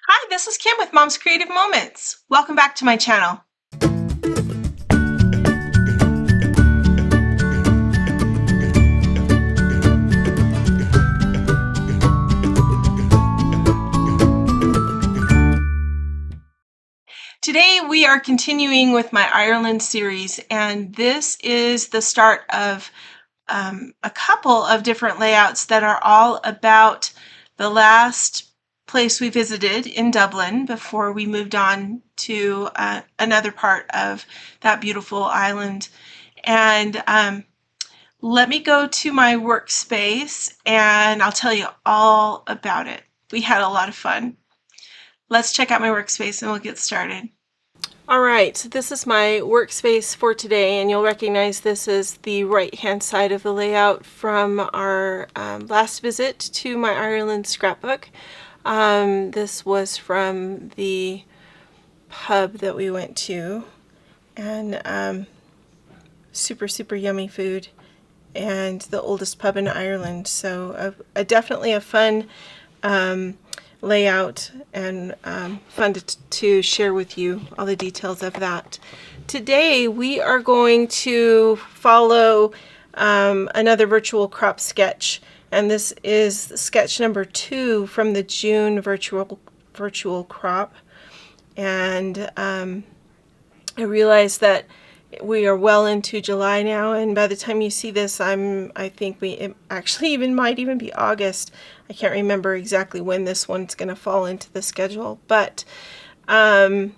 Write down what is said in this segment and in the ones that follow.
Hi, this is Kim with Mom's Creative Moments. Welcome back to my channel. Today we are continuing with my Ireland series, and this is the start of a couple of different layouts that are all about the last place we visited in Dublin before we moved on to another part of that beautiful island. And let me go to my workspace and I'll tell you all about it. We had a lot of fun. Let's check out my workspace and we'll get started. All right, so this is my workspace for today, and you'll recognize this as the right-hand side of the layout from our last visit to my Ireland scrapbook. This was from the pub that we went to, and super yummy food, and the oldest pub in Ireland. So definitely a fun layout, and fun to share with you all the details of that. Today we are going to follow another virtual crop sketch, and this is sketch number 2 from the June virtual crop. And I realize that we are well into July now, and by the time you see this, I think it actually might even be August. I can't remember exactly when this one's going to fall into the schedule, but I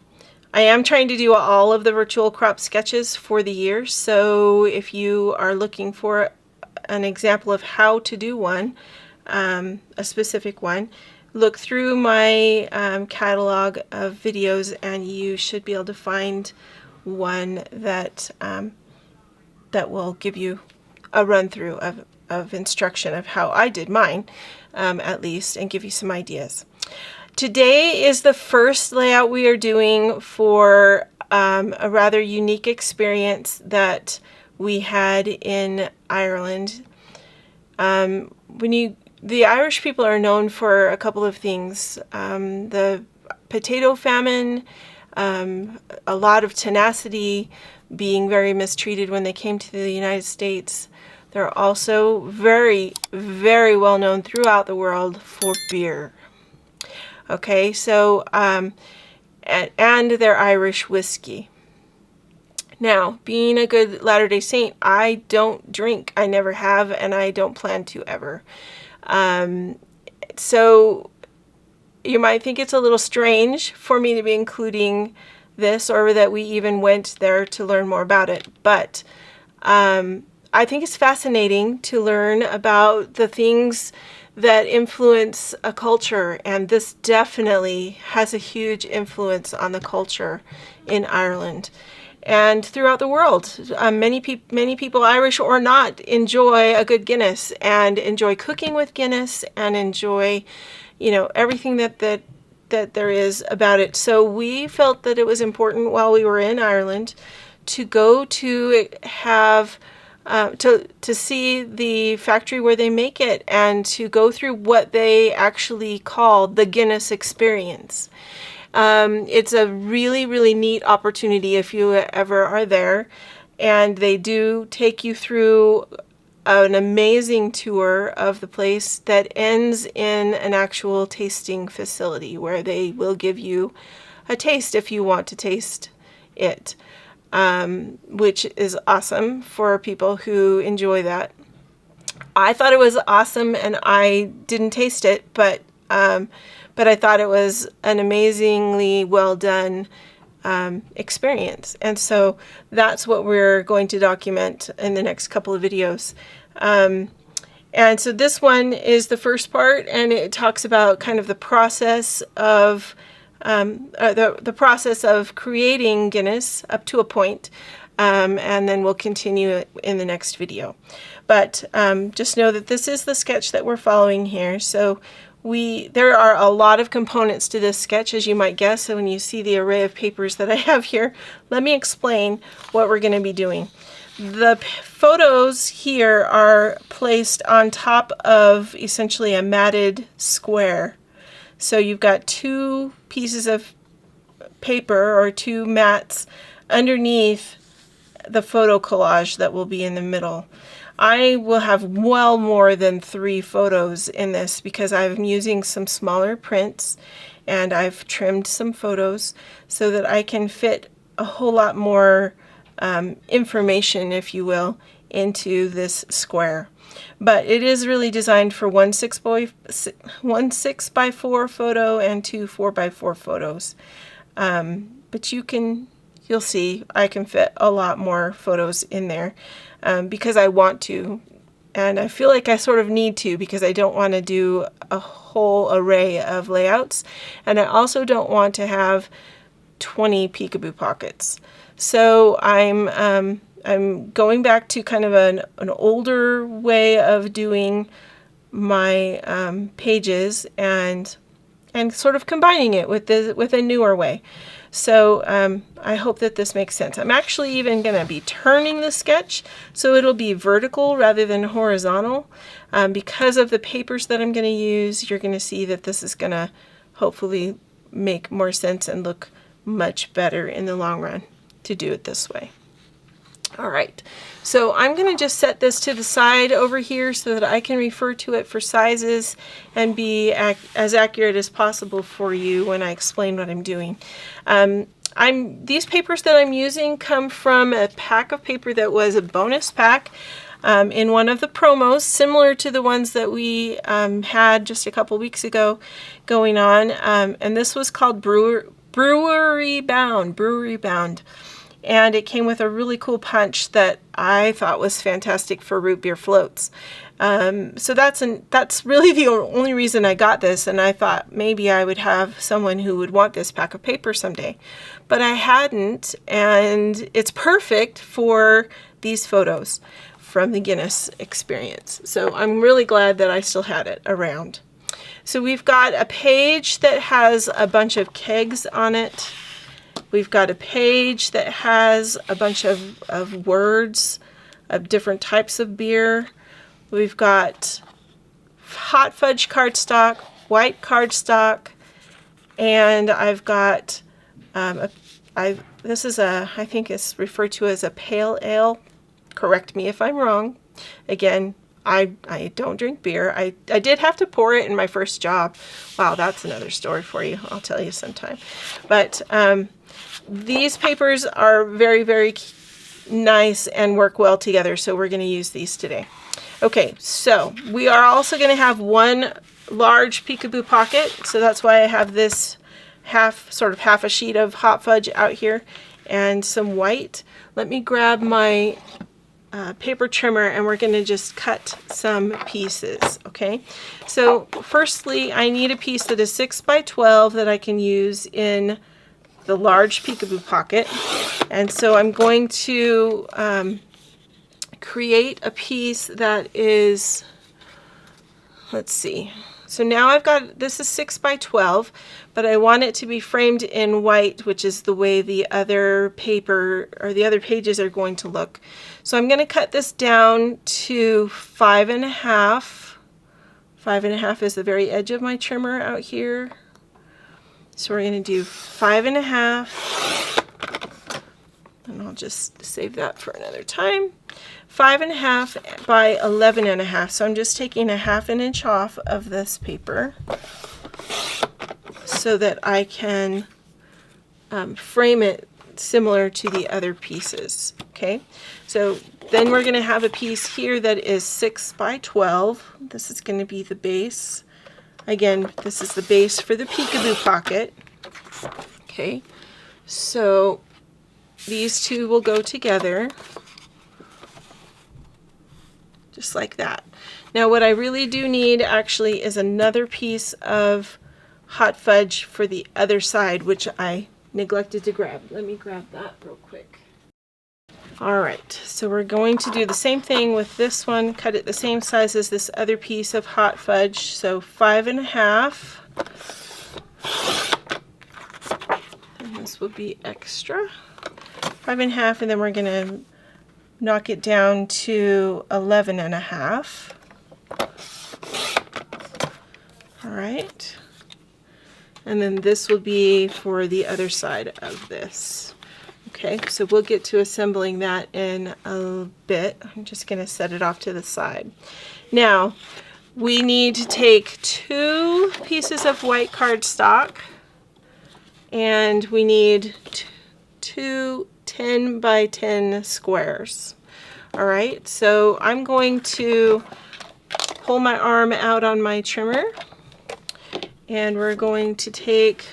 am trying to do all of the virtual crop sketches for the year. So if you are looking for an example of how to do one, a specific one, look through my catalog of videos, and you should be able to find one that that will give you a run-through of instruction of how I did mine, at least, and give you some ideas. Today is the first layout we are doing for a rather unique experience that we had in Ireland. The Irish people are known for a couple of things. The potato famine, a lot of tenacity, being very mistreated when they came to the United States. They're also very well known throughout the world for beer. Okay, so and their Irish whiskey. Now, being a good Latter-day Saint, I don't drink. I never have, and I don't plan to ever. So you might think it's a little strange for me to be including this, or that we even went there to learn more about it. But I think it's fascinating to learn about the things that influence a culture, and this definitely has a huge influence on the culture in Ireland and throughout the world. Many people, Irish or not, enjoy a good Guinness and enjoy cooking with Guinness and enjoy, everything that there is about it. So we felt that it was important while we were in Ireland to go to have to see the factory where they make it, and to go through what they actually call the Guinness experience. It's a really neat opportunity if you ever are there, and they do take you through an amazing tour of the place that ends in an actual tasting facility where they will give you a taste if you want to taste it, which is awesome for people who enjoy that. I thought it was awesome, and I didn't taste it, but I thought it was an amazingly well done experience. And so that's what we're going to document in the next couple of videos. And so this one is the first part, and it talks about kind of the process of the process of creating Guinness up to a point, and then we'll continue in the next video. But just know that this is the sketch that we're following here. So there are a lot of components to this sketch, as you might guess. So when you see the array of papers that I have here, let me explain what we're going to be doing. The photos here are placed on top of essentially a matted square. So you've got two pieces of paper or two mats underneath the photo collage that will be in the middle. I will have well more than 3 photos in this because I'm using some smaller prints and I've trimmed some photos so that I can fit a whole lot more information, if you will, into this square. But it is really designed for 1 6x4 photo and 2 4x4 photos. But you'll see I can fit a lot more photos in there because I want to, and I feel like I sort of need to because I don't want to do a whole array of layouts, and I also don't want to have 20 Peekaboo pockets. So I'm going back to kind of an older way of doing my pages and sort of combining it with a newer way. So I hope that this makes sense. I'm actually even going to be turning the sketch so it'll be vertical rather than horizontal. Because of the papers that I'm going to use, you're going to see that this is going to hopefully make more sense and look much better in the long run to do it this way. All right, so I'm going to just set this to the side over here so that I can refer to it for sizes and be as accurate as possible for you when I explain what I'm doing. These papers that I'm using come from a pack of paper that was a bonus pack in one of the promos, similar to the ones that we had just a couple weeks ago going on, and this was called Brewery Bound. And it came with a really cool punch that I thought was fantastic for root beer floats. So that's really the only reason I got this, and I thought maybe I would have someone who would want this pack of paper someday. But I hadn't, and it's perfect for these photos from the Guinness experience. So I'm really glad that I still had it around. So we've got a page that has a bunch of kegs on it. We've got a page that has a bunch of words of different types of beer. We've got Hot Fudge Cardstock, white cardstock, and I've got, this is I think it's referred to as a pale ale. Correct me if I'm wrong. Again, I don't drink beer. I did have to pour it in my first job. Wow, that's another story for you. I'll tell you sometime. But these papers are very, very nice and work well together, so we're going to use these today. Okay, so we are also going to have one large Peekaboo pocket, so that's why I have this sort of half a sheet of Hot Fudge out here and some white. Let me grab my paper trimmer and we're going to just cut some pieces. Okay, so firstly I need a piece that is 6x12 that I can use in the large Peekaboo pocket, and so I'm going to create a piece that is, let's see, so now I've got, this is 6x12, but I want it to be framed in white, which is the way the other paper or the other pages are going to look. So I'm going to cut this down to 5.5. 5.5 is the very edge of my trimmer out here. So we're going to do 5.5, and I'll just save that for another time. 5.5 by 11.5. So I'm just taking a 1/2 inch off of this paper so that I can frame it similar to the other pieces. Okay, so then we're going to have a piece here that is 6x12. This is going to be the base. Again, this is the base for the Peekaboo pocket. Okay, so these two will go together just like that. Now what I really do need actually is another piece of Hot Fudge for the other side, which I neglected to grab. Let me grab that real quick. All right, so we're going to do the same thing with this one, cut it the same size as this other piece of Hot Fudge, so 5.5. And this will be extra. 5.5, and then we're going to knock it down to 11.5. All right. and then this will be for the other side of this. Okay, so we'll get to assembling that in a bit. I'm just going to set it off to the side. Now, we need to take 2 pieces of white cardstock, and we need 2 10 by 10 squares. All right, so I'm going to pull my arm out on my trimmer, and we're going to take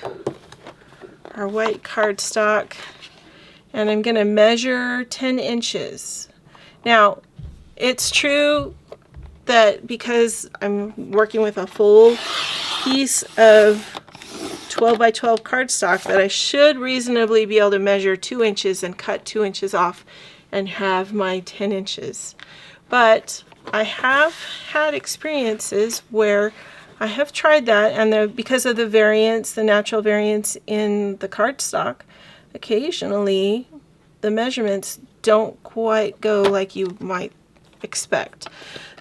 our white cardstock, and I'm going to measure 10 inches. Now, it's true that because I'm working with a full piece of 12 by 12 cardstock, that I should reasonably be able to measure 2 inches and cut 2 inches off and have my 10 inches. But I have had experiences where I have tried that, and because of the variance, the natural variance in the cardstock, occasionally the measurements don't quite go like you might expect.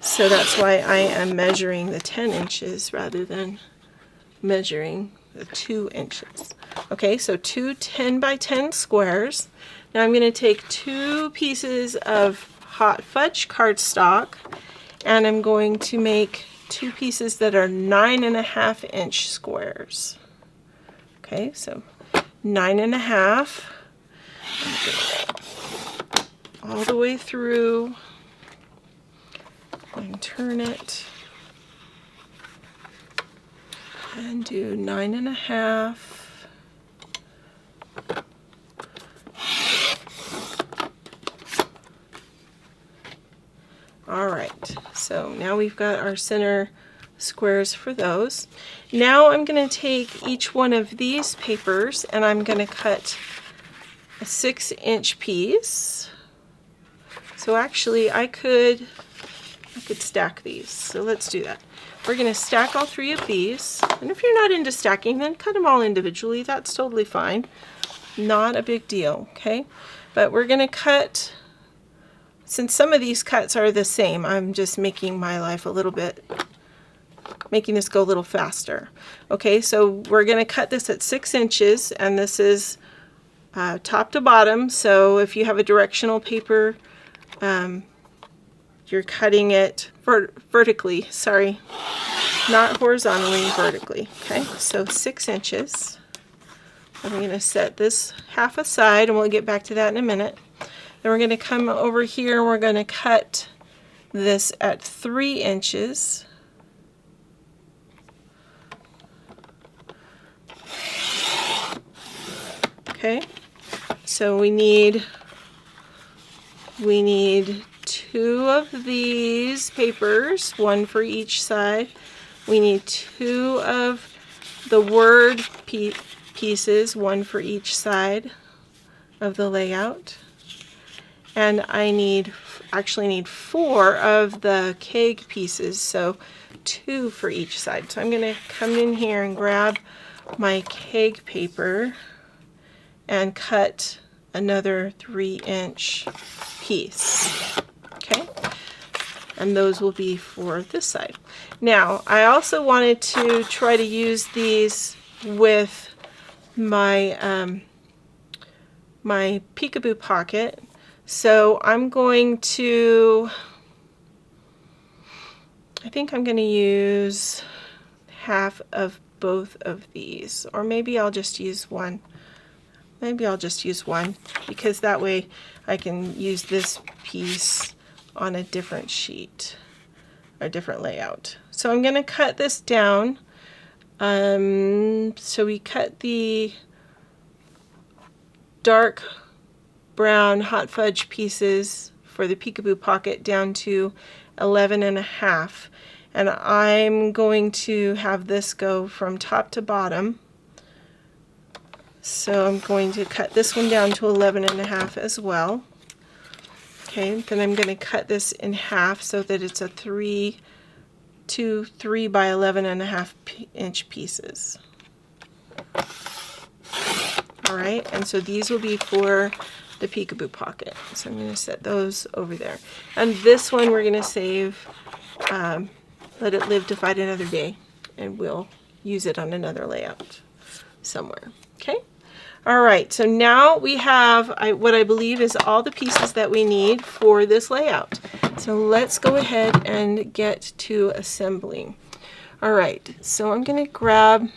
So that's why I am measuring the 10 inches rather than measuring the 2 inches. Okay, so 2 10 by 10 squares. Now I'm going to take 2 pieces of Hot Fudge Cardstock, and I'm going to make 2 pieces that are 9.5 inch squares. Okay, so 9.5, all the way through, and turn it and do 9.5. All right, so now we've got our center squares for those. Now I'm going to take each one of these papers and I'm going to cut a 6-inch piece. So actually I could stack these. So let's do that. We're going to stack all 3 of these. And if you're not into stacking, then cut them all individually. That's totally fine. Not a big deal, okay? But we're going to cut, since some of these cuts are the same, I'm just making my life a little bit, making this go a little faster. Okay, so we're going to cut this at 6 inches, and this is top to bottom. So if you have a directional paper, you're cutting it vertically, sorry, not horizontally, vertically. Okay, so 6 inches. I'm going to set this half aside, and we'll get back to that in a minute. Then we're going to come over here and we're going to cut this at 3 inches. Okay, so we need 2 of these papers, 1 for each side. We need 2 of the word pieces, 1 for each side of the layout. And I actually need 4 of the keg pieces, so 2 for each side. So I'm going to come in here and grab my keg paper and cut another 3-inch piece. Okay, and those will be for this side. Now, I also wanted to try to use these with my my Peekaboo pocket. So I'm going to, I think I'm going to use half of both of these, or maybe I'll just use one. Maybe I'll just use one, because that way I can use this piece on a different sheet, a different layout. So I'm going to cut this down. So we cut the dark brown hot fudge pieces for the Peekaboo pocket down to 11.5, and I'm going to have this go from top to bottom. So I'm going to cut this one down to 11.5 as well. Okay, then I'm going to cut this in half so that it's a 3 by 11.5 inch pieces. All right, and so these will be for the Peekaboo pocket. So I'm going to set those over there. And this one we're going to save, let it live to fight another day, and we'll use it on another layout. somewhere. Okay. All right, so now we have what I believe is all the pieces that we need for this layout. So let's go ahead and get to assembling. All right, so I'm going to grab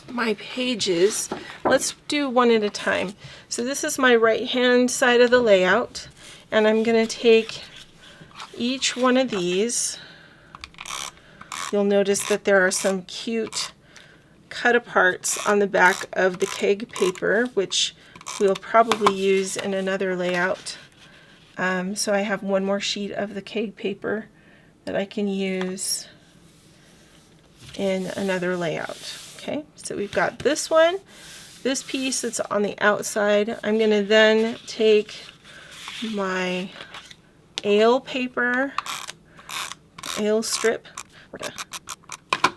my pages. Let's do one at a time. So this is my right-hand side of the layout, and I'm going to take each one of these. You'll notice that there are some cute cut aparts on the back of the keg paper, which we'll probably use in another layout. So I have one more sheet of the keg paper that I can use in another layout. Okay, so we've got this one, this piece that's on the outside. I'm going to then take my ale paper, ale strip. We're going to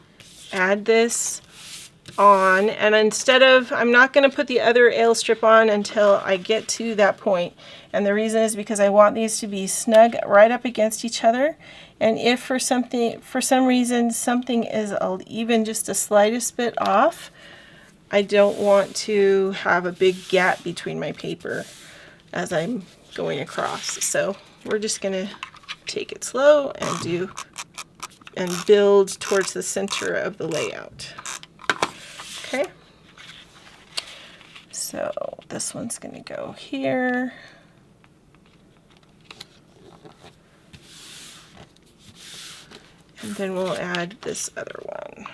add this on, and I'm not going to put the other ale strip on until I get to that point. And the reason is because I want these to be snug right up against each other. And if for some reason something is even just the slightest bit off, I don't want to have a big gap between my paper as I'm going across. So we're just going to take it slow and build towards the center of the layout. Okay, so this one's going to go here. And then we'll add this other one.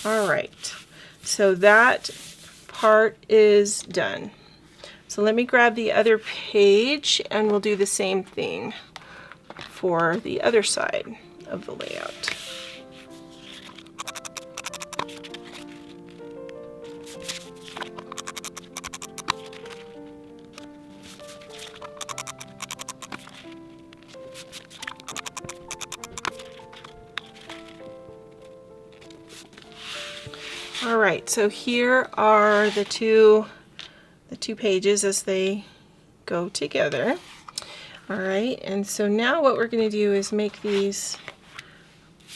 All right, so that part is done. So let me grab the other page and we'll do the same thing for the other side of the layout. All right, so here are the two pages as they go together. All right, and so now what we're going to do is make these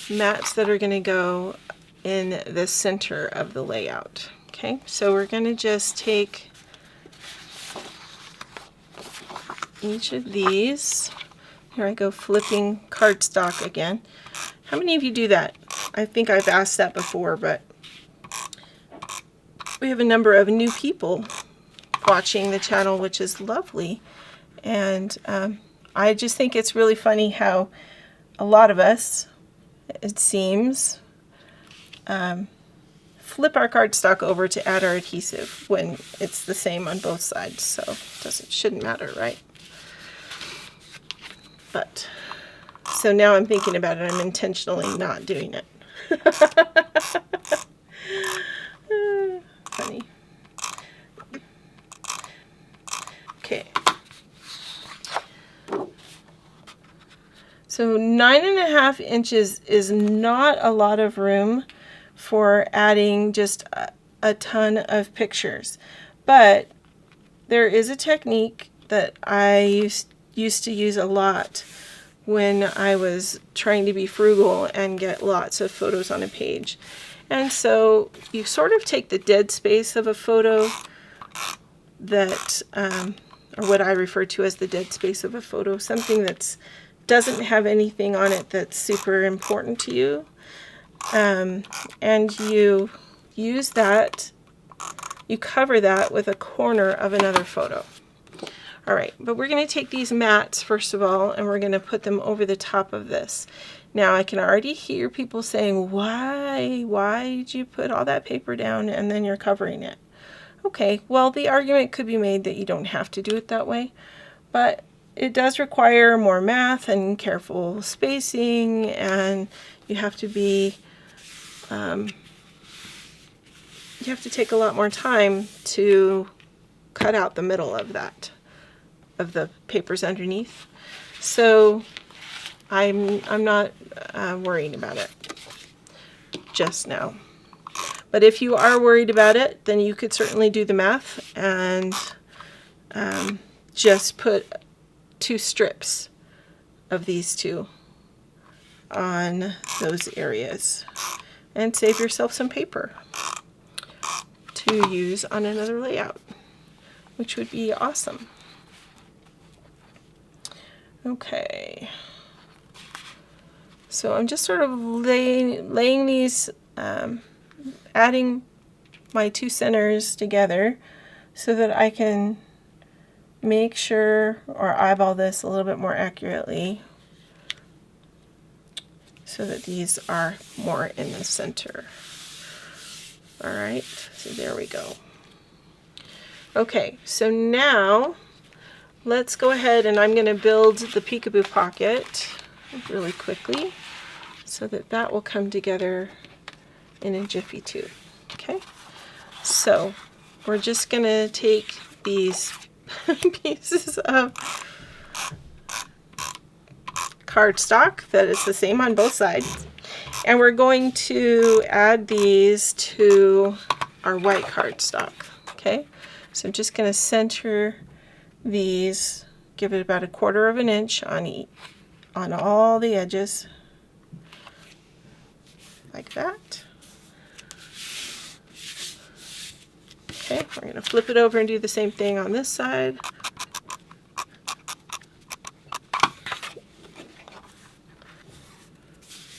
mats that are going to go in the center of the layout. Okay, so we're going to just take each of these. Here I go flipping cardstock again. How many of you do that? I think I've asked that before, but we have a number of new people watching the channel, which is lovely. And I just think it's really funny how a lot of us, it seems, flip our cardstock over to add our adhesive when it's the same on both sides. So it shouldn't matter, right? But so now I'm thinking about it, I'm intentionally not doing it. Funny. Okay. So 9.5 inches is not a lot of room for adding just a ton of pictures, but there is a technique that I used to use a lot when I was trying to be frugal and get lots of photos on a page. And so you sort of take the dead space of a photo that, or what I refer to as the dead space of a photo, something that doesn't have anything on it that's super important to you, and you use that, you cover that with a corner of another photo. All right, but we're going to take these mats first of all, and we're going to put them over the top of this. Now I can already hear people saying, why did you put all that paper down and then you're covering it? Okay, well, the argument could be made that you don't have to do it that way, but it does require more math and careful spacing, and you have to be, you have to take a lot more time to cut out the middle of that, of the papers underneath. So I'm not worrying about it just now. But if you are worried about it, then you could certainly do the math and just put 2 strips of these two on those areas, and save yourself some paper to use on another layout, which would be awesome. Okay, so I'm just sort of laying these, adding my 2 centers together so that I can make sure or eyeball this a little bit more accurately so that these are more in the center. All right, so there we go. Okay, so now let's go ahead and I'm going to build the Peekaboo pocket really quickly so that that will come together in a jiffy too. Okay, so we're just going to take these pieces of cardstock that is the same on both sides, and we're going to add these to our white cardstock. Okay, so I'm just going to center these, give it about 1/4 of an inch on all the edges, like that. Okay, we're going to flip it over and do the same thing on this side.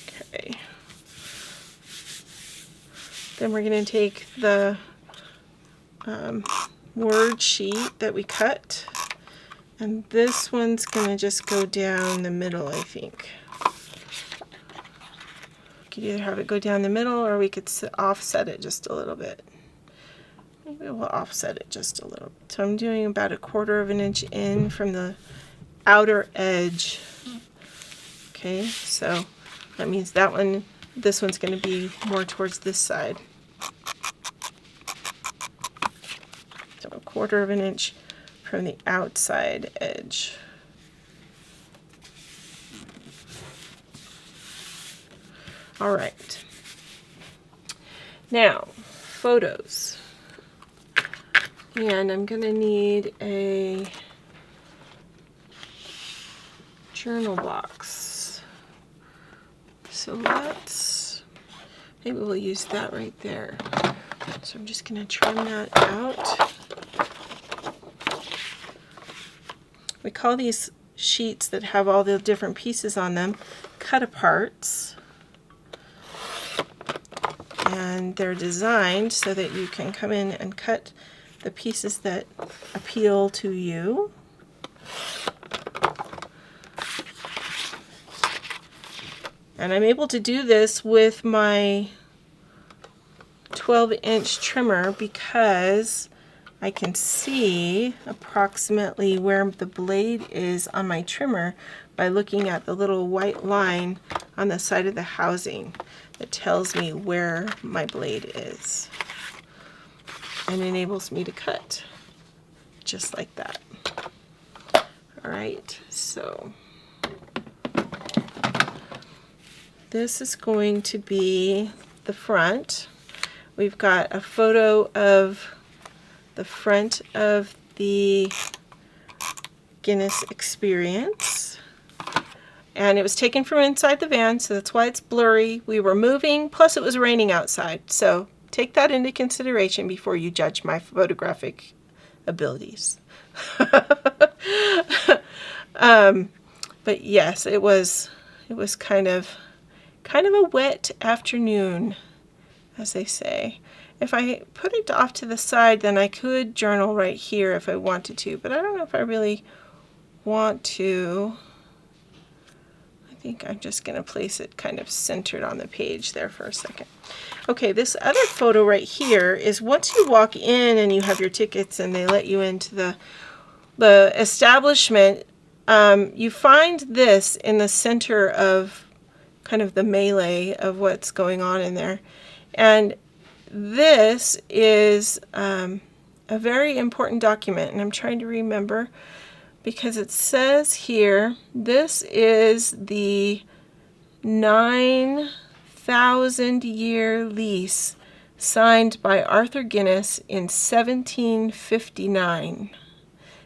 Okay. Then we're going to take the word sheet that we cut, and this one's going to just go down the middle, I think. We could either have it go down the middle or we could offset it just a little bit. Maybe we'll offset it just a little. So I'm doing about 1/4 of an inch in from the outer edge. Okay, so that means that one, this one's going to be more towards this side. So 1/4 of an inch from the outside edge. All right. Now, photos. And I'm going to need a journal box. So maybe we'll use that right there. So I'm just going to trim that out. We call these sheets that have all the different pieces on them cut-aparts. And they're designed so that you can come in and cut the pieces that appeal to you. And I'm able to do this with my 12-inch trimmer because I can see approximately where the blade is on my trimmer by looking at the little white line on the side of the housing that tells me where my blade is, and enables me to cut just like that. All right, so this is going to be the front. We've got a photo of the front of the Guinness experience, and it was taken from inside the van, so that's why it's blurry. We were moving, plus it was raining outside, so take that into consideration before you judge my photographic abilities. But yes, it was kind of a wet afternoon, as they say. If I put it off to the side, then I could journal right here if I wanted to, but I don't know if I really want to. I think I'm just going to place it kind of centered on the page there for a second. Okay, this other photo right here is once you walk in and you have your tickets and they let you into the establishment, you find this in the center of kind of the melee of what's going on in there. And this is a very important document, and I'm trying to remember because it says here, this is the 9,000-year lease signed by Arthur Guinness in 1759.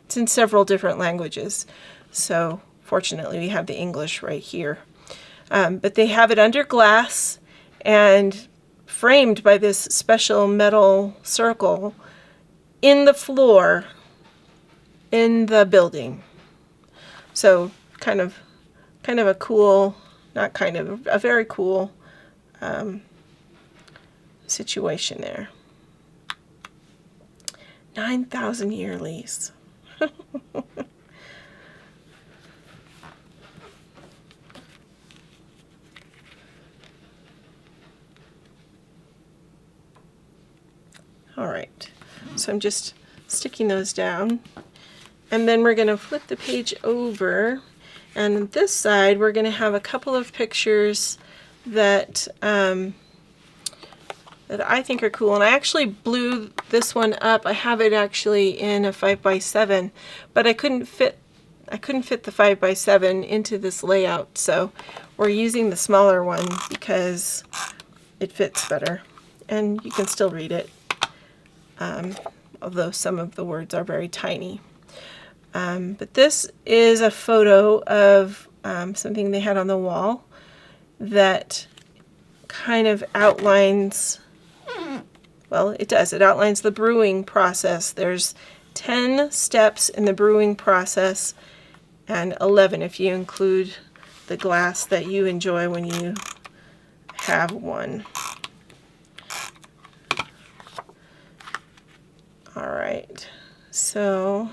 It's in several different languages, So fortunately we have the English right here. But they have it under glass and framed by this special metal circle in the floor in the building. So kind of a cool, not kind of, a very cool situation there. 9,000-year lease. All right, so I'm just sticking those down, and then we're going to flip the page over, and on this side we're going to have a couple of pictures that that I think are cool. And I actually blew this one up. I have it actually in a 5x7, but I couldn't fit the 5x7 into this layout, so we're using the smaller one because it fits better and you can still read it. Although some of the words are very tiny. But this is a photo of something they had on the wall that kind of outlines, well, it outlines the brewing process. There's 10 steps in the brewing process, and 11 if you include the glass that you enjoy when you have one. Alright, so,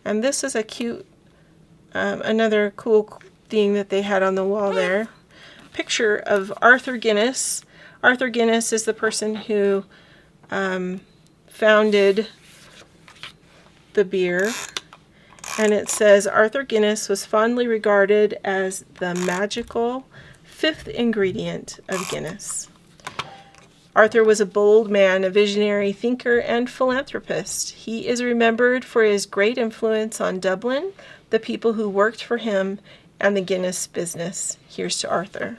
and this is a cute, another cool thing that they had on the wall there. Picture of Arthur Guinness. Arthur Guinness is the person who founded the beer, and it says Arthur Guinness was fondly regarded as the magical 5th ingredient of Guinness. Arthur was a bold man, a visionary thinker, and philanthropist. He is remembered for his great influence on Dublin, the people who worked for him, and the Guinness business. Here's to Arthur.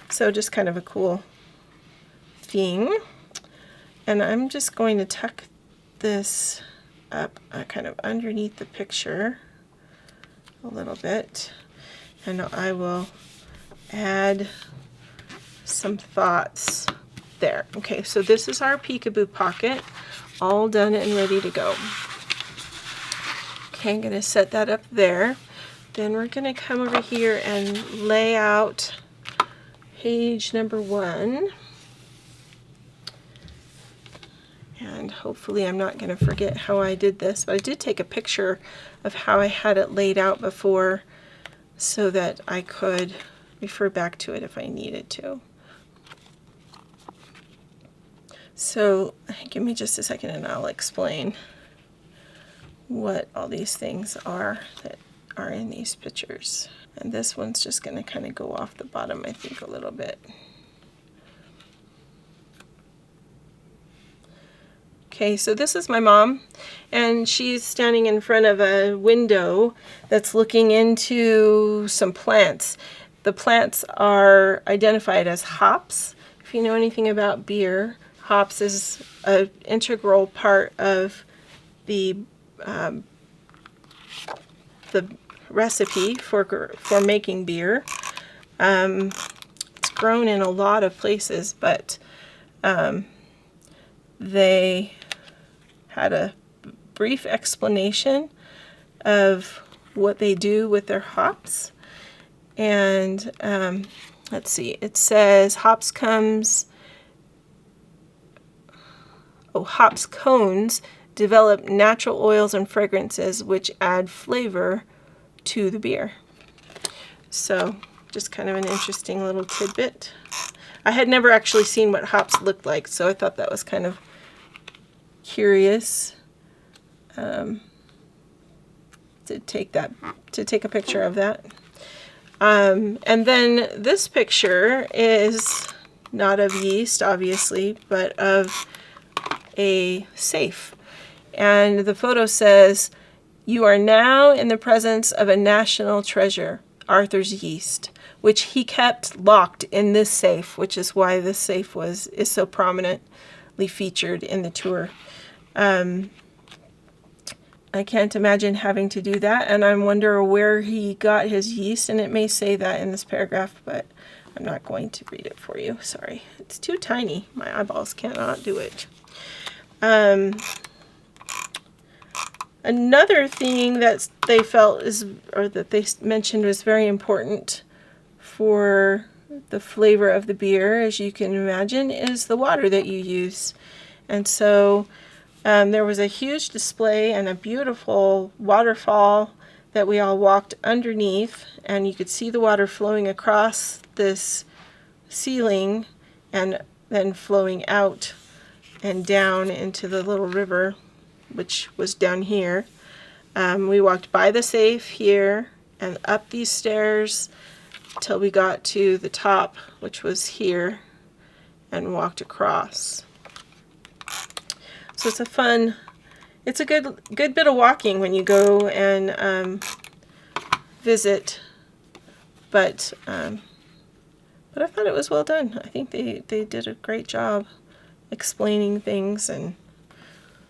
So just kind of a cool thing. And I'm just going to tuck this up kind of underneath the picture a little bit. And I will add some thoughts there. Okay, so this is our Peekaboo pocket, all done and ready to go. Okay, I'm going to set that up there. Then we're going to come over here and lay out page number 1. And hopefully I'm not going to forget how I did this, but I did take a picture of how I had it laid out before so that I could refer back to it if I needed to. So give me just a second and I'll explain what all these things are that are in these pictures. And this one's just going to kind of go off the bottom, I think, a little bit. Okay, so this is my mom, and she's standing in front of a window that's looking into some plants. The plants are identified as hops. If you know anything about beer, hops is an integral part of the recipe for making beer. It's grown in a lot of places, but they had a brief explanation of what they do with their hops. And let's see, it says hops cones develop natural oils and fragrances which add flavor to the beer. So just kind of an interesting little tidbit. I had never actually seen what hops looked like, so I thought that was kind of curious to take a picture of that. And then this picture is not of yeast, obviously, but of a safe. And the photo says, "You are now in the presence of a national treasure, Arthur's yeast, which he kept locked in this safe," which is why this safe is so prominently featured in the tour. I can't imagine having to do that, and I wonder where he got his yeast, and it may say that in this paragraph, but I'm not going to read it for you. Sorry. It's too tiny. My eyeballs cannot do it. Another thing that they felt that they mentioned was very important for the flavor of the beer, as you can imagine, is the water that you use. And so there was a huge display and a beautiful waterfall that we all walked underneath, and you could see the water flowing across this ceiling and then flowing out and down into the little river, which was down here. We walked by the safe here and up these stairs till we got to the top, which was here, and walked across. So it's a good bit of walking when you go and visit, but I thought it was well done. I think they did a great job explaining things and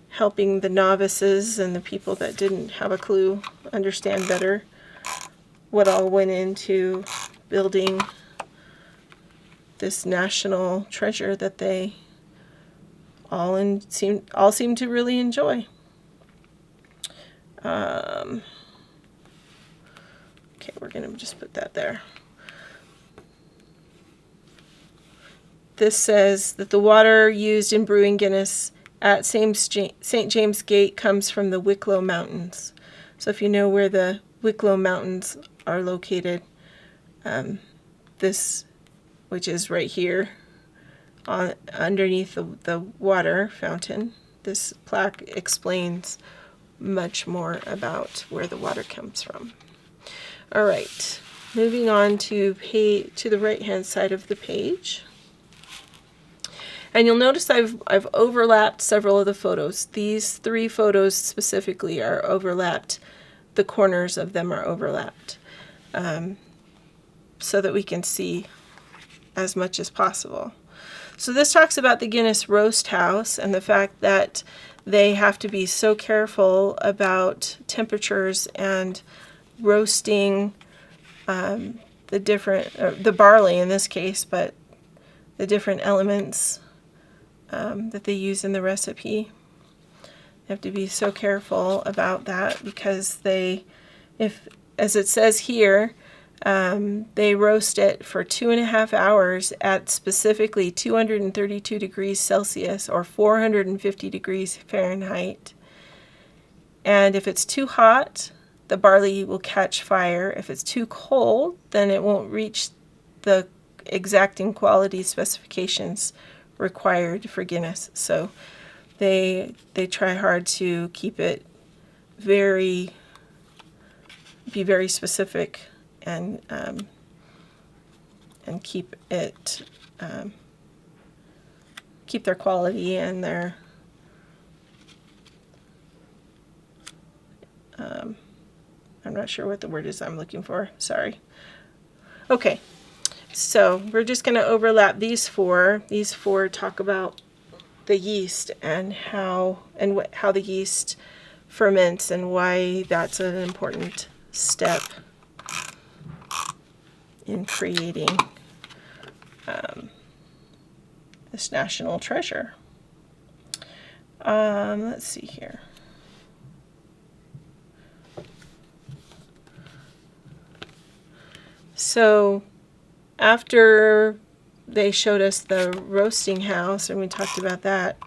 helping the novices and the people that didn't have a clue understand better what all went into building this national treasure that they all seem to really enjoy. Okay, we're going to just put that there. This says that the water used in brewing Guinness at St. James Gate comes from the Wicklow Mountains. So if you know where the Wicklow Mountains are located, this, which is right here underneath the water fountain, this plaque explains much more about where the water comes from. All right, moving on to the right-hand side of the page. And you'll notice I've overlapped several of the photos. These 3 photos specifically are overlapped. The corners of them are overlapped, so that we can see as much as possible. So this talks about the Guinness Roast House and the fact that they have to be so careful about temperatures and roasting the barley in this case, but the different elements that they use in the recipe. They have to be so careful about that because as it says here, they roast it for 2.5 hours at specifically 232 degrees Celsius or 450 degrees Fahrenheit. And if it's too hot, the barley will catch fire. If it's too cold, then it won't reach the exacting quality specifications required for Guinness. So they try hard to keep it be very specific and keep their quality and their I'm not sure what the word is I'm looking for. Sorry. Okay. So we're just going to overlap these 4. These 4 talk about the yeast and how the yeast ferments and why that's an important step in creating this national treasure. Let's see here. So after they showed us the roasting house and we talked about that,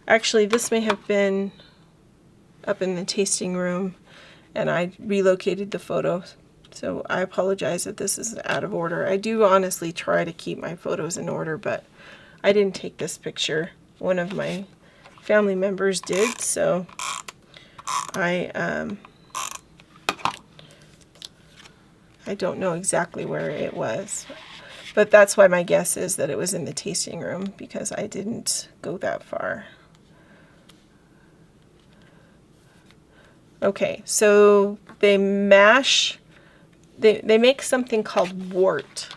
actually this may have been up in the tasting room and I relocated the photos, so I apologize if this is out of order. I do honestly try to keep my photos in order, but I didn't take this picture. One of my family members did, so I don't know exactly where it was, but that's why my guess is that it was in the tasting room because I didn't go that far. Okay, so they mash, they make something called wort,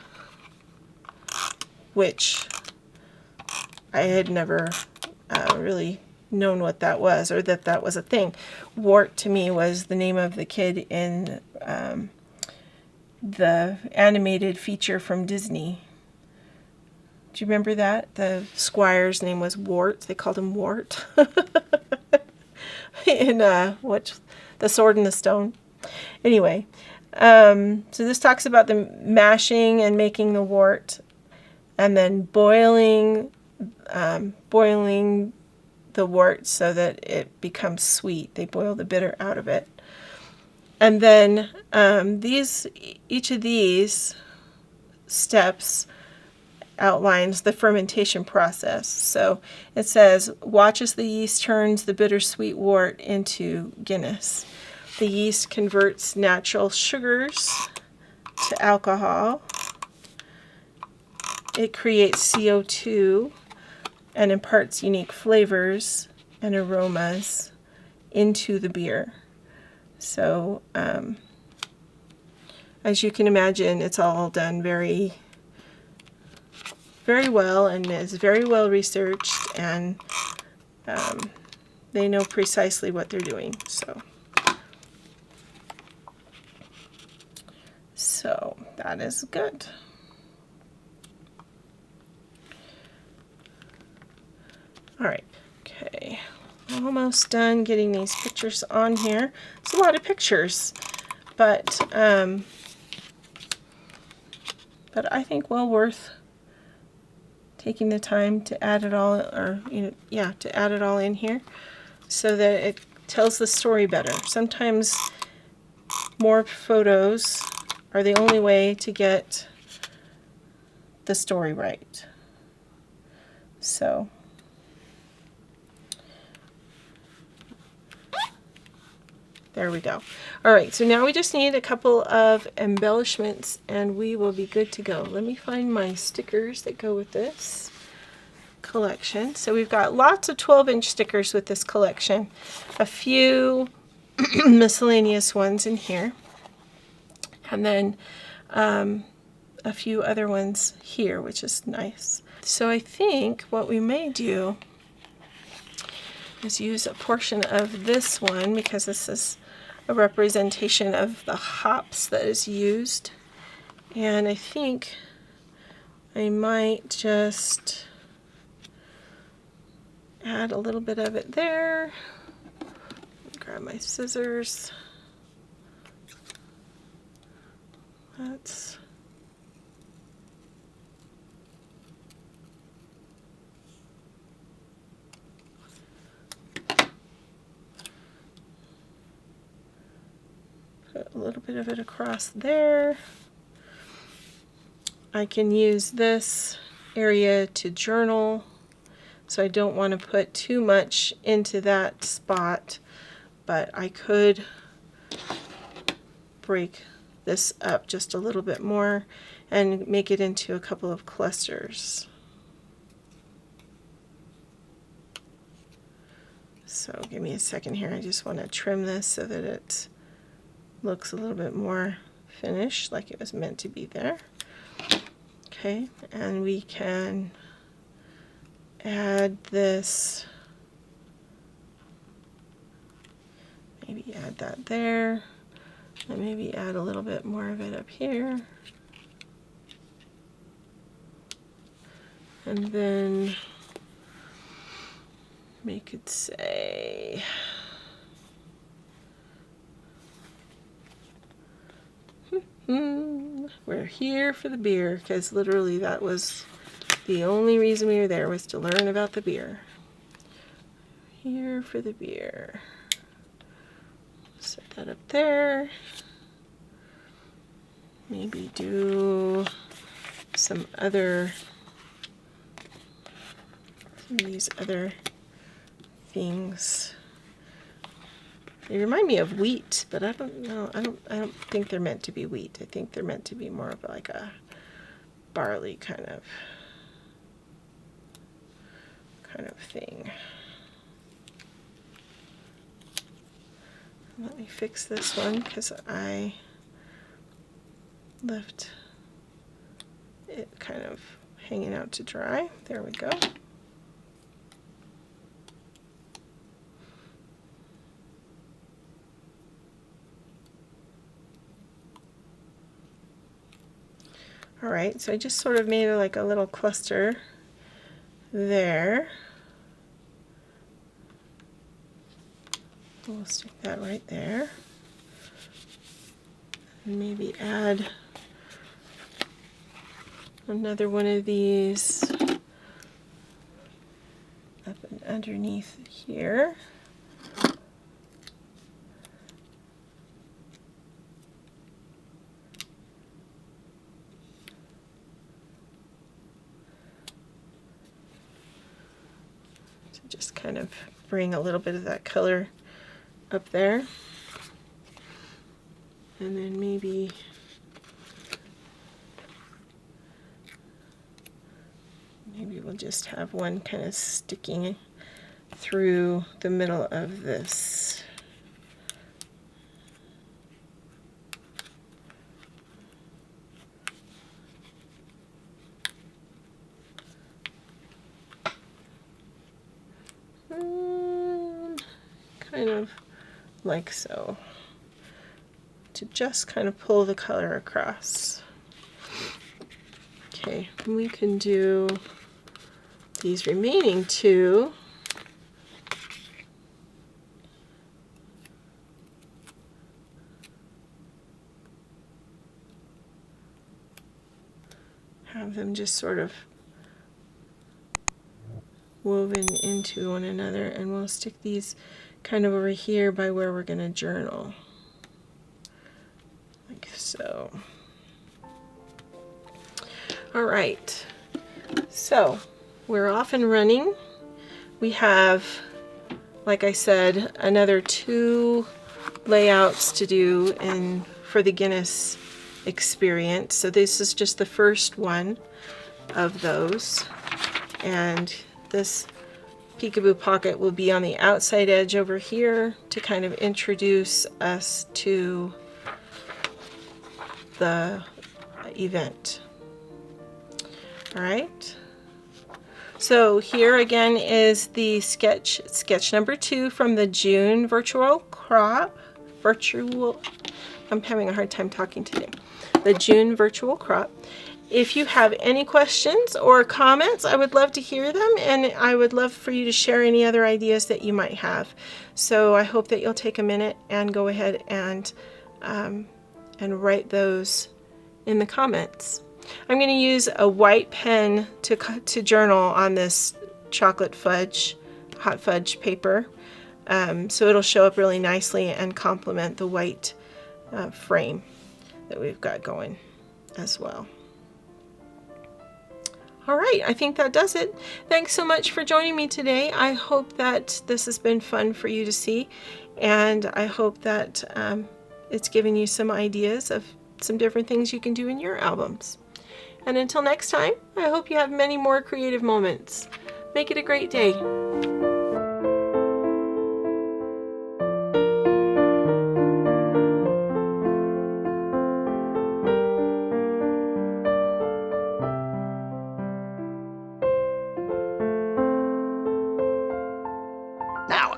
which I had never really known what that was, or that that was a thing. Wart to me was the name of the kid in the animated feature from Disney. Do you remember that? The squire's name was Wart. They called him Wart. In what, The Sword and the Stone. Anyway, so this talks about the mashing and making the wort, and then boiling the wort so that it becomes sweet. They boil the bitter out of it. And then each of these steps outlines the fermentation process. So it says, watch as the yeast turns the bittersweet wort into Guinness. The yeast converts natural sugars to alcohol. It creates CO2 and imparts unique flavors and aromas into the beer. So, as you can imagine, it's all done very, very well, and is very well researched, and they know precisely what they're doing. So that is good. All right, okay, almost done getting these pictures on here. It's a lot of pictures, but I think well worth taking the time to add it all, or to add it all in here, so that it tells the story better. Sometimes more photos are the only way to get the story right. So there we go. All right, so now we just need a couple of embellishments and we will be good to go. Let me find my stickers that go with this collection. So we've got lots of 12-inch stickers with this collection. A few miscellaneous ones in here. And then a few other ones here, which is nice. So I think what we may do is use a portion of this one, because this is a representation of the hops that is used. And I think I might just add a little bit of it there. Grab my scissors. Let's put a little bit of it across there. I can use this area to journal, so I don't want to put too much into that spot, but I could break this up just a little bit more and make it into a couple of clusters. So give me a second here. I just want to trim this so that it looks a little bit more finished, like it was meant to be there. Okay, and we can add this, maybe add that there. And maybe add a little bit more of it up here. And then make it say, we're here for the beer, because literally that was the only reason we were there, was to learn about the beer. Here for the beer. Set that up there. Maybe do some of these other things. They remind me of wheat, but I don't know. I don't think they're meant to be wheat. I think they're meant to be more of like a barley kind of thing. Let me fix this one, because I left it kind of hanging out to dry. There we go. All right, so I just sort of made like a little cluster there. We'll stick that right there. And maybe add another one of these up and underneath here. To just kind of bring a little bit of that color up there. And then maybe we'll just have one kind of sticking through the middle of this. Kind of like so, to just kind of pull the color across. Okay, and we can do these remaining two. Have them just sort of woven into one another, and we'll stick these kind of over here by where we're going to journal, like so. All right, so we're off and running. We have, like I said, another 2 layouts to do for the Guinness experience. So this is just the first one of those, and this Peekaboo pocket will be on the outside edge over here to kind of introduce us to the event. All right, so here again is the sketch number 2 from the June virtual crop. I'm having a hard time talking today. The June virtual crop. If you have any questions or comments, I would love to hear them, and I would love for you to share any other ideas that you might have. So I hope that you'll take a minute and go ahead and write those in the comments. I'm going to use a white pen to journal on this chocolate fudge, hot fudge paper, so it'll show up really nicely and complement the white frame that we've got going as well. All right, I think that does it. Thanks so much for joining me today. I hope that this has been fun for you to see, and I hope that it's given you some ideas of some different things you can do in your albums. And until next time, I hope you have many more creative moments. Make it a great day. Now,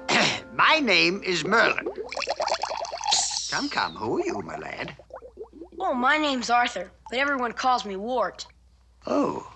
my name is Merlin. Come, who are you, my lad? Oh, my name's Arthur, but everyone calls me Wart. Oh.